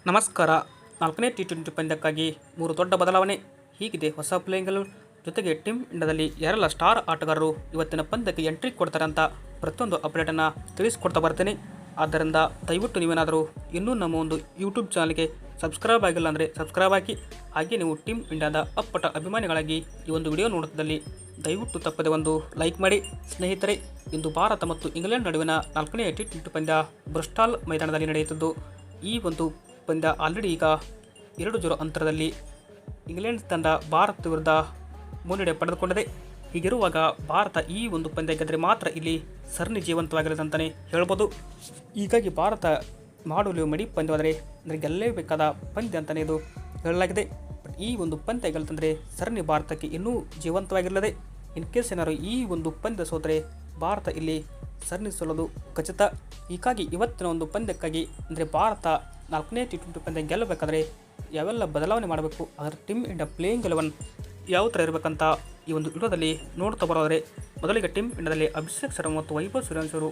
ನಮಸ್ಕಾರ. 4ನೇ ಟಿ20 ಪಂದ್ಯಕ್ಕಾಗಿ 3 ದೊಡ್ಡ ಬದಲಾವಣೆ. ಹೀಗಿದೆ ಹೊಸ ಪ್ಲೇಯಿಂಗ್ 11. ಜೊತೆಗೆ ಟೀಮ್ ಇಂಡಿಯಾದಲ್ಲಿ ಯಾರೆಲ್ಲ ಸ್ಟಾರ್ ಆಟಗಾರರು ಇವತ್ತಿನ ಪಂದ್ಯಕ್ಕೆ ಎಂಟ್ರಿ ಕೊಡ್ತಾರೆ ಅಂತ ಪ್ರತಿಯೊಂದು ಅಪ್ಡೇಟನ್ನು ತಿಳಿಸ್ಕೊಡ್ತಾ ಬರ್ತೀನಿ. ಆದ್ದರಿಂದ ದಯವಿಟ್ಟು ನೀವೇನಾದರೂ ಇನ್ನೂ ನಮ್ಮ ಒಂದು ಯೂಟ್ಯೂಬ್ ಚಾನಲ್ಗೆ ಸಬ್ಸ್ಕ್ರೈಬ್ ಆಗಿಲ್ಲ ಅಂದರೆ ಸಬ್ಸ್ಕ್ರೈಬ್ ಆಗಿ. ಹಾಗೆ ನೀವು ಟೀಮ್ ಇಂಡಿಯಾದ ಅಪ್ಪಟ ಅಭಿಮಾನಿಗಳಾಗಿ ಈ ಒಂದು ವಿಡಿಯೋ ನೋಡುತ್ತಿದ್ದಲ್ಲಿ ದಯವಿಟ್ಟು ತಪ್ಪದೆ ಒಂದು ಲೈಕ್ ಮಾಡಿ. ಸ್ನೇಹಿತರೆ, ಇಂದು ಭಾರತ ಮತ್ತು ಇಂಗ್ಲೆಂಡ್ ನಡುವಿನ 4ನೇ ಟಿ20 ಪಂದ್ಯ ಬ್ರಿಸ್ಟಾಲ್ ಮೈದಾನದಲ್ಲಿ ನಡೆಯುತ್ತಿದ್ದು, ಈ ಒಂದು ಪಂದ್ಯ ಆಲ್ರೆಡಿ ಈಗ 2-0 ಅಂತರದಲ್ಲಿ ಇಂಗ್ಲೆಂಡ್ ತಂಡ ಭಾರತ ವಿರುದ್ಧ ಮುನ್ನಡೆ ಪಡೆದುಕೊಂಡಿದೆ. ಹೀಗಿರುವಾಗ ಭಾರತ ಈ ಒಂದು ಪಂದ್ಯ ಗೆದ್ದರೆ ಮಾತ್ರ ಇಲ್ಲಿ ಸರಣಿ ಜೀವಂತವಾಗಿರಲಿದೆ ಅಂತಲೇ ಹೇಳ್ಬೋದು. ಹೀಗಾಗಿ ಭಾರತ ಮಾಡಲು ಮಡಿ ಪಂದ್ಯವಾದರೆ ಅಂದರೆ ಗೆಲ್ಲಲೇಬೇಕಾದ ಪಂದ್ಯ ಅಂತಲೇ ಇದು ಹೇಳಲಾಗಿದೆ. ಬಟ್ ಈ ಒಂದು ಪಂದ್ಯ ಗೆಲ್ಲತಂದರೆ ಸರಣಿ ಭಾರತಕ್ಕೆ ಇನ್ನೂ ಜೀವಂತವಾಗಿರಲಿದೆ. ಇನ್ ಕೇಸ್ ಏನಾದರೂ ಈ ಒಂದು ಪಂದ್ಯ ಸೋತರೆ ಭಾರತ ಇಲ್ಲಿ ಸರಣಿ ಸೋಲೋದು ಖಚಿತ. ಹೀಗಾಗಿ ಇವತ್ತಿನ ಒಂದು ಪಂದ್ಯಕ್ಕಾಗಿ ಅಂದರೆ ಭಾರತ 4ನೇ ಟಿ20 ಪಂದ್ಯ ಗೆಲ್ಲಬೇಕಾದ್ರೆ ಯಾವೆಲ್ಲ ಬದಲಾವಣೆ ಮಾಡಬೇಕು, ಅದರ ಟೀಮ್ ಇಂಡಿಯಾ ಪ್ಲೇಯಿಂಗ್ 11 ಯಾವ ಥರ ಇರಬೇಕಂತ ಈ ಒಂದು ವಿಡಿಯೋದಲ್ಲಿ ನೋಡ್ತಾ ಬರೋದರೆ, ಮೊದಲಿಗೆ ಟೀಮ್ ಇಂಡಿಯಾದಲ್ಲಿ ಅಭಿಷೇಕ್ ಶರ್ಮಾ ಮತ್ತು ವೈಭವ್ ಸೂರ್ಯವಂಶಿ ಅವರು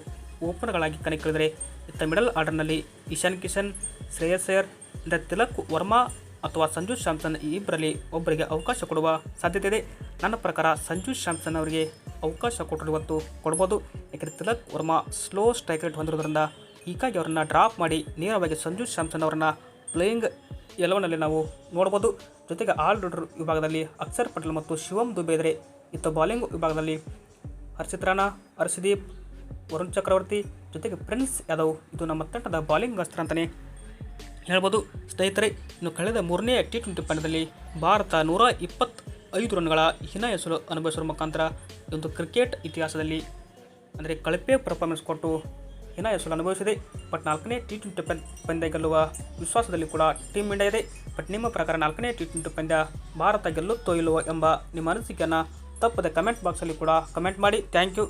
ಓಪನರ್ಗಳಾಗಿ ಕಣಕ್ಕಿಳಿದರೆ, ಇತ್ತ ಮಿಡಲ್ ಆರ್ಡರ್ನಲ್ಲಿ ಇಶಾನ್ ಕಿಶನ್, ಶ್ರೇಯಸ್ ಅಯ್ಯರ್, ಅಂದರೆ ತಿಲಕ್ ವರ್ಮಾ ಅಥವಾ ಸಂಜು ಸ್ಯಾಮ್ಸನ್ ಈ ಇಬ್ಬರಲ್ಲಿ ಒಬ್ಬರಿಗೆ ಅವಕಾಶ ಕೊಡುವ ಸಾಧ್ಯತೆ ಇದೆ. ನನ್ನ ಪ್ರಕಾರ ಸಂಜು ಸ್ಯಾಮ್ಸನ್ ಅವರಿಗೆ ಅವಕಾಶ ಕೊಟ್ಟರು ಇವತ್ತು ಕೊಡ್ಬೋದು. ಯಾಕೆಂದರೆ Tilak Varma slow strike rate ಹೊಂದಿರೋದ್ರಿಂದ ಹೀಗಾಗಿ ಅವರನ್ನು ಡ್ರಾಪ್ ಮಾಡಿ ನೇರವಾಗಿ ಸಂಜು ಸ್ಯಾಮ್ಸನ್ ಅವರನ್ನು ಪ್ಲೇಯಿಂಗ್ 11ನಲ್ಲಿ ನಾವು ನೋಡ್ಬೋದು. ಜೊತೆಗೆ ಆಲ್ರೌಂಡರ್ ವಿಭಾಗದಲ್ಲಿ ಅಕ್ಷರ್ ಪಟೇಲ್ ಮತ್ತು ಶಿವಮ್ ದುಬೆ ಇದ್ದರೆ, ಇತ್ತ ಬಾಲಿಂಗ್ ವಿಭಾಗದಲ್ಲಿ ಹರ್ಷಿತ್ ರಾಣಾ, ಹರ್ಷದೀಪ್, ವರುಣ್ ಚಕ್ರವರ್ತಿ ಜೊತೆಗೆ ಪ್ರಿನ್ಸ್ ಯಾದವ್ ಇದು ನಮ್ಮ ತಂಡದ ಬಾಲಿಂಗ್ ಅಸ್ತ್ರ ಅಂತಲೇ ಹೇಳ್ಬೋದು. ಸ್ನೇಹಿತರೆ, ಇನ್ನು ಕಳೆದ 3ನೇ ಟಿ20 ಪಂದ್ಯದಲ್ಲಿ ಭಾರತ 125 ರನ್ಗಳ ಹೀನಾಯಸಲು ಅನುಭವಿಸುವ ಮುಖಾಂತರ ಒಂದು ಕ್ರಿಕೆಟ್ ಇತಿಹಾಸದಲ್ಲಿ ಅಂದರೆ ಕಳಪೆ ಪರ್ಫಾರ್ಮೆನ್ಸ್ ಕೊಟ್ಟು ಹೀನಾಯಸಲು ಅನುಭವಿಸಿದೆ. ಬಟ್ 4ನೇ ಟಿ20 ಪಂದ್ಯ ಗೆಲ್ಲುವ ವಿಶ್ವಾಸದಲ್ಲಿ ಕೂಡ ಟೀಮ್ ಇಂಡಿಯಾ ಇದೆ. ಬಟ್ ನಿಮ್ಮ ಪ್ರಕಾರ 4ನೇ ಟಿ20 ಪಂದ್ಯ ಭಾರತ ಗೆಲ್ಲುತ್ತೋ ಇಲ್ಲವೋ ಎಂಬ ನಿಮ್ಮ ಅನಿಸಿಕೆಯನ್ನು ತಪ್ಪದೆ ಕಮೆಂಟ್ ಬಾಕ್ಸಲ್ಲಿ ಕೂಡ ಕಮೆಂಟ್ ಮಾಡಿ. Thank you.